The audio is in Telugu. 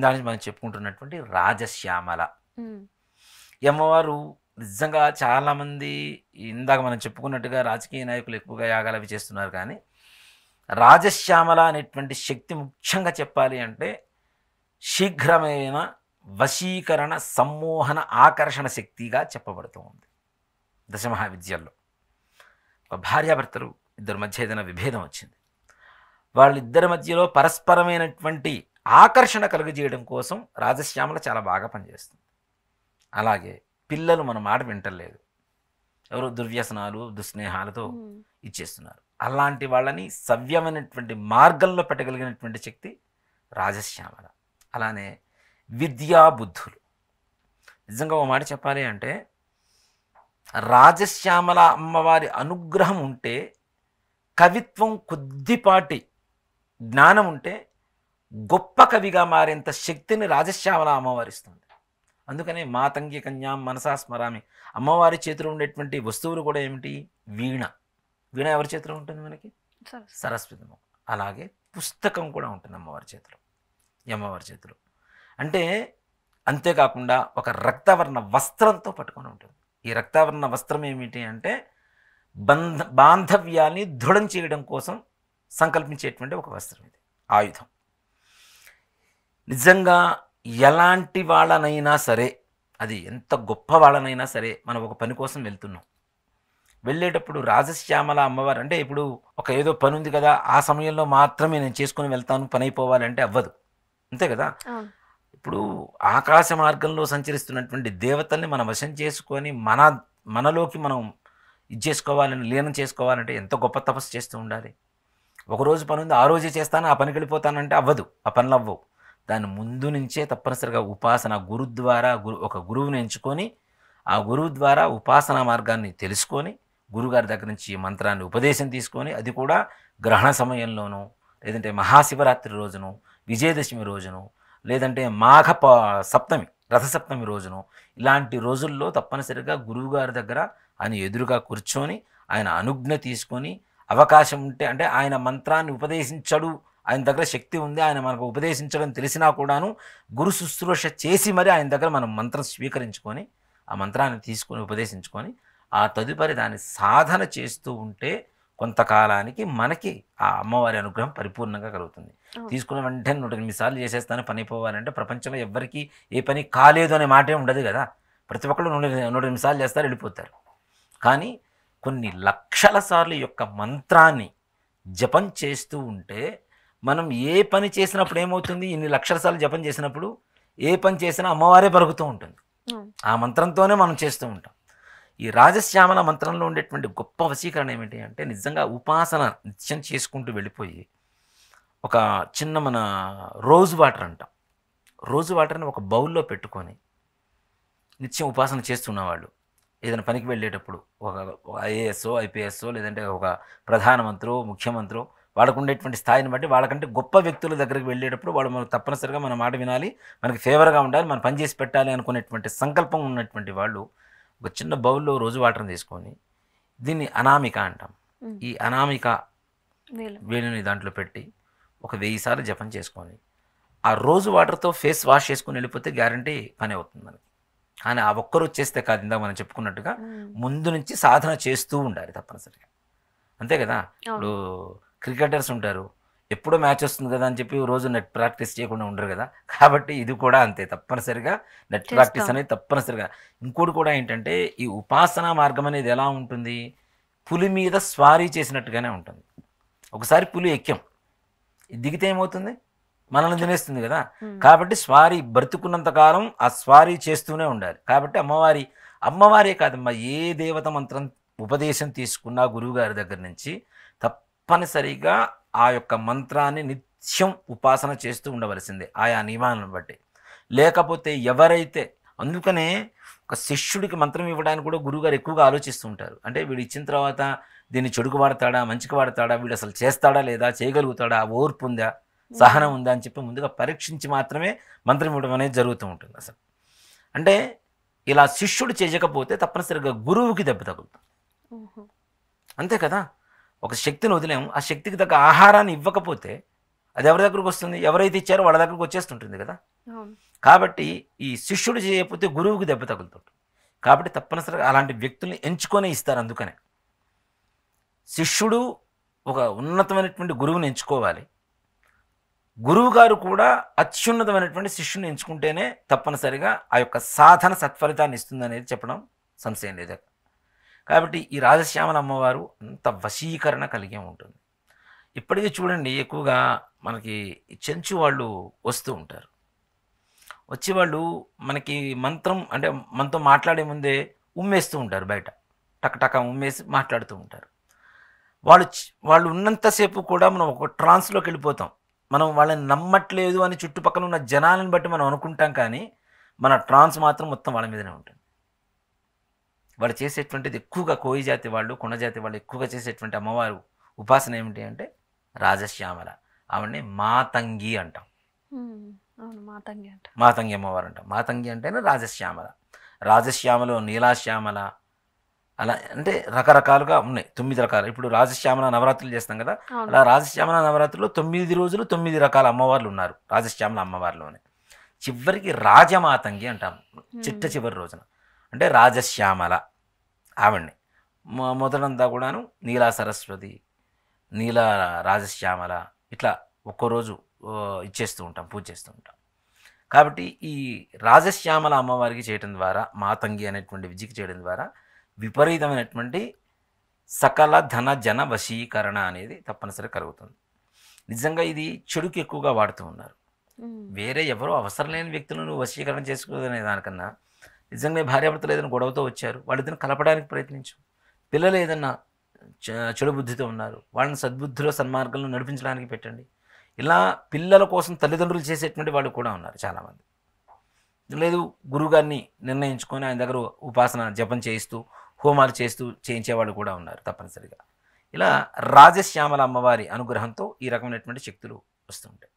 దాని మనం చెప్పుకుంటున్నటువంటి రాజశ్యామల. హ్మ్. ఈ అమ్మవారు నిజంగా చాలామంది ఇందాక మనం చెప్పుకున్నట్టుగా రాజకీయ నాయకులు ఎక్కువగా యాగాలు అవి చేస్తున్నారు కానీ, రాజశ్యామల అనేటువంటి శక్తి ముఖ్యంగా చెప్పాలి అంటే శీఘ్రమైన వశీకరణ, సమ్మోహన, ఆకర్షణ శక్తిగా చెప్పబడుతూ ఉంది దశమహావిద్యల్లో. ఒక భార్యాభర్తలు ఇద్దరి మధ్య ఏదైనా విభేదం వచ్చింది, వాళ్ళిద్దరి మధ్యలో పరస్పరమైనటువంటి ఆకర్షణ కలుగజేయడం కోసం రాజశ్యామల చాలా బాగా పనిచేస్తుంది. అలాగే పిల్లలు మన మాట వింటలేదు, ఎవరు దుర్వ్యసనాలు దుస్నేహాలతో హ్మ్. ఇచ్చేస్తున్నారు. అలాంటి వాళ్ళని సవ్యమైనటువంటి మార్గంలో పెట్టగలిగినటువంటి శక్తి రాజశ్యామల. అలానే విద్యా బుద్ధులు. నిజంగా ఒక మాట చెప్పాలి అంటే రాజశ్యామల అమ్మవారి అనుగ్రహం ఉంటే, కవిత్వం కొద్దిపాటి జ్ఞానం ఉంటే గొప్ప కవిగా మారేంత శక్తిని రాజశ్యామల అమ్మవారి ఇస్తుంది. అందుకనే మాతంగి కన్యాం మనసా స్మరామి. అమ్మవారి చేతిలో ఉండేటువంటి వస్తువులు కూడా ఏమిటి? వీణ. వీణ ఎవరి చేతిలో ఉంటుంది మనకి? సరస్వతి. అలాగే పుస్తకం కూడా ఉంటుంది అమ్మవారి చేతిలో, ఈ అమ్మవారి చేతిలో. అంటే అంతేకాకుండా ఒక రక్తవర్ణ వస్త్రంతో పట్టుకొని ఉంటుంది. ఈ రక్తవర్ణ వస్త్రం ఏమిటి అంటే బాంధవ్యాన్ని దృఢం చేయడం కోసం సంకల్పించేటువంటి ఒక వస్త్రం, ఇది ఆయుధం. నిజంగా ఎలాంటి వాళ్ళనైనా సరే, అది ఎంత గొప్ప వాళ్ళనైనా సరే, మనం ఒక పని కోసం వెళ్తున్నాం, వెళ్ళేటప్పుడు రాజశ్యామల అమ్మవారు అంటే ఇప్పుడు ఒక ఏదో పని ఉంది కదా, ఆ సమయంలో మాత్రమే నేను చేసుకుని వెళ్తాను, పని అయిపోవాలంటే అవ్వదు, అంతే కదా. ఇప్పుడు ఆకాశ మార్గంలో సంచరిస్తున్నటువంటి దేవతల్ని మనం వశం చేసుకొని మనలోకి మనం ఇది చేసుకోవాలని, లీనం చేసుకోవాలంటే ఎంత గొప్ప తపస్సు చేస్తూ ఉండాలి. ఒకరోజు పని ఉంది, ఆ రోజే చేస్తాను, ఆ పనికి వెళ్ళిపోతానంటే అవ్వదు, ఆ పనులు అవ్వవు. దాని ముందు నుంచే తప్పనిసరిగా ఉపాసన, గురు ద్వారా ఒక గురువుని ఎంచుకొని, ఆ గురువు ద్వారా ఉపాసనా మార్గాన్ని తెలుసుకొని, గురుగారి దగ్గర నుంచి మంత్రాన్ని ఉపదేశం తీసుకొని, అది కూడా గ్రహణ సమయంలోనూ, లేదంటే మహాశివరాత్రి రోజును, విజయదశమి రోజును, లేదంటే సప్తమి, రథసప్తమి రోజును, ఇలాంటి రోజుల్లో తప్పనిసరిగా గురువుగారి దగ్గర ఆయన ఎదురుగా కూర్చొని ఆయన అనుజ్ఞ తీసుకొని, అవకాశం ఉంటే అంటే ఆయన మంత్రాన్ని ఉపదేశించడు, ఆయన దగ్గర శక్తి ఉంది, ఆయన మనకు ఉపదేశించడం తెలిసినా కూడాను గురు శుశ్రూష చేసి మరి ఆయన దగ్గర మనం మంత్రం స్వీకరించుకొని, ఆ మంత్రాన్ని తీసుకొని ఉపదేశించుకొని, ఆ తదుపరి దాన్ని సాధన చేస్తూ ఉంటే కొంతకాలానికి మనకి ఆ అమ్మవారి అనుగ్రహం పరిపూర్ణంగా కలుగుతుంది. తీసుకున్న వెంటనే 108 సార్లు చేసేస్తాను పని అయిపోవాలంటే ప్రపంచంలో ఎవ్వరికీ ఏ పని కాలేదు అనే మాటే ఉండదు కదా. ప్రతి ఒక్కళ్ళు 108 సార్లు చేస్తారు, వెళ్ళిపోతారు. కానీ కొన్ని లక్షల సార్లు యొక్క మంత్రాన్ని జపం చేస్తూ ఉంటే, మనం ఏ పని చేసినప్పుడు ఏమవుతుంది, ఇన్ని లక్షల సార్లు జపం చేసినప్పుడు ఏ పని చేసినా అమ్మవారే పలుకుతూ ఉంటుంది, ఆ మంత్రంతోనే మనం చేస్తూ ఉంటాం. ఈ రాజశ్యామల మంత్రంలో ఉండేటువంటి గొప్ప వశీకరణ ఏమిటి అంటే, నిజంగా ఉపాసన నిత్యం చేసుకుంటూ వెళ్ళిపోయి ఒక చిన్న మన రోజ్ వాటర్ అంటాం, రోజ్ వాటర్ని ఒక బౌల్లో పెట్టుకొని నిత్యం ఉపాసన చేస్తున్నవాళ్ళు ఏదైనా పనికి వెళ్ళేటప్పుడు ఒక ఐఏఎస్ఓ ఐపీఎస్ఓ లేదంటే ఒక ప్రధానమంత్రో ముఖ్యమంత్రో వాళ్ళకు ఉండేటువంటి స్థాయిని బట్టి వాళ్ళకంటే గొప్ప వ్యక్తుల దగ్గరికి వెళ్ళేటప్పుడు వాళ్ళు మనకు తప్పనిసరిగా మన మాట వినాలి, మనకి ఫేవర్గా ఉండాలి, మనం పని చేసి పెట్టాలి అనుకునేటువంటి సంకల్పం ఉన్నటువంటి వాళ్ళు ఒక చిన్న బౌల్లో రోజు వాటర్ని తీసుకొని, దీన్ని అనామిక అంటాం, ఈ అనామిక వేలుని దాంట్లో పెట్టి ఒక 1000 సార్లు జపం చేసుకొని ఆ రోజు వాటర్తో ఫేస్ వాష్ చేసుకొని వెళ్ళిపోతే గ్యారంటీ పని అవుతుంది మనకి. కానీ ఆ ఒక్కరోజు చేస్తే కాదు, ఇందాక మనం చెప్పుకున్నట్టుగా ముందు నుంచి సాధన చేస్తూ ఉండాలి తప్పనిసరిగా, అంతే కదా. ఇప్పుడు క్రికెటర్స్ ఉంటారు, ఎప్పుడో మ్యాచ్ వస్తుంది కదా అని చెప్పి రోజు నెట్ ప్రాక్టీస్ చేయకుండా ఉండరు కదా. కాబట్టి ఇది కూడా అంతే, తప్పనిసరిగా నెట్ ప్రాక్టీస్ అనేది తప్పనిసరిగా. ఇంకోటి కూడా ఏంటంటే, ఈ ఉపాసనా మార్గం అనేది ఎలా ఉంటుంది, పులి మీద స్వారీ చేసినట్టుగానే ఉంటుంది. ఒకసారి పులి ఎక్కాం, దిగితే ఏమవుతుంది, మనల్ని తినేస్తుంది కదా. కాబట్టి స్వారీ బ్రతుకున్నంత కాలం ఆ స్వారీ చేస్తూనే ఉండాలి. కాబట్టి అమ్మవారే కాదమ్మా, ఏ దేవత మంత్రం ఉపదేశం తీసుకున్నా గురువుగారి దగ్గర నుంచి తప్పనిసరిగా ఆ యొక్క మంత్రాన్ని నిత్యం ఉపాసన చేస్తూ ఉండవలసిందే, ఆయా నియమాలను బట్టి. లేకపోతే ఎవరైతే, అందుకనే ఒక శిష్యుడికి మంత్రం ఇవ్వడానికి కూడా గురువుగారు ఎక్కువగా ఆలోచిస్తూ ఉంటారు. అంటే వీడు ఇచ్చిన తర్వాత దీన్ని చెడుకు వాడతాడా మంచికి వాడతాడా, వీడు అసలు చేస్తాడా లేదా, చేయగలుగుతాడా, ఓర్పు ఉందా, సహనం ఉందా అని చెప్పి ముందుగా పరీక్షించి మాత్రమే మంత్రం ఇవ్వడం అనేది జరుగుతూ ఉంటుంది అసలు. అంటే ఇలా శిష్యుడు చేయకపోతే తప్పనిసరిగా గురువుకి దెబ్బ తగులుతుంది, అంతే కదా. ఒక శక్తిని వదిలేము, ఆ శక్తికి తగ్గ ఆహారాన్ని ఇవ్వకపోతే అది ఎవరి దగ్గరకు వస్తుంది, ఎవరైతే ఇచ్చారో వాళ్ళ దగ్గరకు వచ్చేస్తుంటుంది కదా. అవును. కాబట్టి ఈ శిష్యుడు చేయకపోతే గురువుకి దెబ్బ తగులుతుంది. కాబట్టి తప్పనిసరిగా అలాంటి వ్యక్తుల్ని ఎంచుకొనే ఇస్తారు అందుకనే. శిష్యుడు ఒక ఉన్నతమైనటువంటి గురువుని ఎంచుకోవాలి. గురువుగారు కూడా అత్యున్నతమైనటువంటి శిష్యుని ఎంచుకుంటేనే తప్పనిసరిగా ఆ యొక్క సాధన సత్ఫలితాన్ని ఇస్తుందనేది చెప్పడం సంశయం లేదు. కాబట్టి ఈ రాజశ్యామల అమ్మవారు అంత వశీకరణ కలిగే ఉంటుంది. ఇప్పటికీ చూడండి ఎక్కువగా మనకి ఈ చెంచు వాళ్ళు వస్తూ ఉంటారు. వచ్చి వాళ్ళు మనకి మంత్రం అంటే మనతో మాట్లాడే ముందే ఉమ్మేస్తూ ఉంటారు బయట. టక టక ఉమ్మేసి మాట్లాడుతూ ఉంటారు. వాళ్ళు ఉన్నంతసేపు కూడా మనం ఒక ట్రాన్స్‌లోకి వెళ్ళిపోతాం. మనం వాళ్ళని నమ్మట్లేదు అని చుట్టుపక్కల ఉన్న జనాలను బట్టి మనం అనుకుంటాం కానీ, మన ట్రాన్స్ మాత్రం మొత్తం వాళ్ళ మీదనే ఉంటుంది. వాళ్ళు చేసేటువంటిది ఎక్కువగా కోయి జాతి వాళ్ళు, కొండ జాతి వాళ్ళు ఎక్కువగా చేసేటువంటి అమ్మవారు ఉపాసన ఏమిటి అంటే రాజశ్యామల. ఆవిడని మాతంగి అంటాం. అవును. మాతంగి అంట. మాతంగి అమ్మవారు అంటాం. మాతంగి అంటేనే రాజశ్యామల. రాజశ్యామలో నీలాశ్యామల అలా అంటే రకరకాలుగా ఉన్నాయి. 9 రకాలు. ఇప్పుడు రాజశ్యామల నవరాత్రులు చేస్తాం కదా! అవును. అలా రాజశ్యామల నవరాత్రుల్లో 9 రోజులు 9 రకాల అమ్మవార్లు ఉన్నారు. రాజశ్యామల అమ్మవారిలోనే. చివరికి రాజమాతంగి అంటాం. చిట్ట చివరి రోజున. అంటే రాజశ్యామల ఆవిడని. మొదటంతా కూడాను నీలా సరస్వతి, నీల రాజశ్యామల ఇట్లా ఒక్కో రోజు ఇచ్చేస్తూ ఉంటాం. పూజ చేస్తూ ఉంటాం. కాబట్టి ఈ రాజశ్యామల అమ్మవారికి చేయడం ద్వారా మాతంగి అనేటువంటి విద్యకి చేయడం ద్వారా విపరీతమైనటువంటి సకల ధన జన వశీకరణ అనేది తప్పనిసరి కలుగుతుంది. నిజంగా ఇది చెడుకి ఎక్కువగా వాడుతూ ఉన్నారు. వేరే ఎవరో అవసరం లేని వ్యక్తులను వశీకరణ చేసుకోదనే దానికన్నా నిజంగా భార్యాభర్తలు ఏదైనా గొడవతో వచ్చారు, వాళ్ళిద్దరిని కలపడానికి ప్రయత్నించు. పిల్లలు ఏదన్నా చెడు బుద్ధితో ఉన్నారు, వాళ్ళని సద్బుద్ధిలో సన్మార్గంలో నడిపించడానికి పెట్టండి. ఇలా పిల్లల కోసం తల్లిదండ్రులు చేసేటువంటి వాళ్ళు కూడా ఉన్నారు చాలామంది. లేదు గురువుగారిని నిర్ణయించుకొని ఆయన దగ్గర ఉపాసన జపం చేయిస్తూ హోమాలు చేస్తూ చేయించేవాళ్ళు కూడా ఉన్నారు తప్పనిసరిగా. ఇలా రాజశ్యామల అమ్మవారి అనుగ్రహంతో ఈ రకమైనటువంటి శక్తులు వస్తుంటాయి.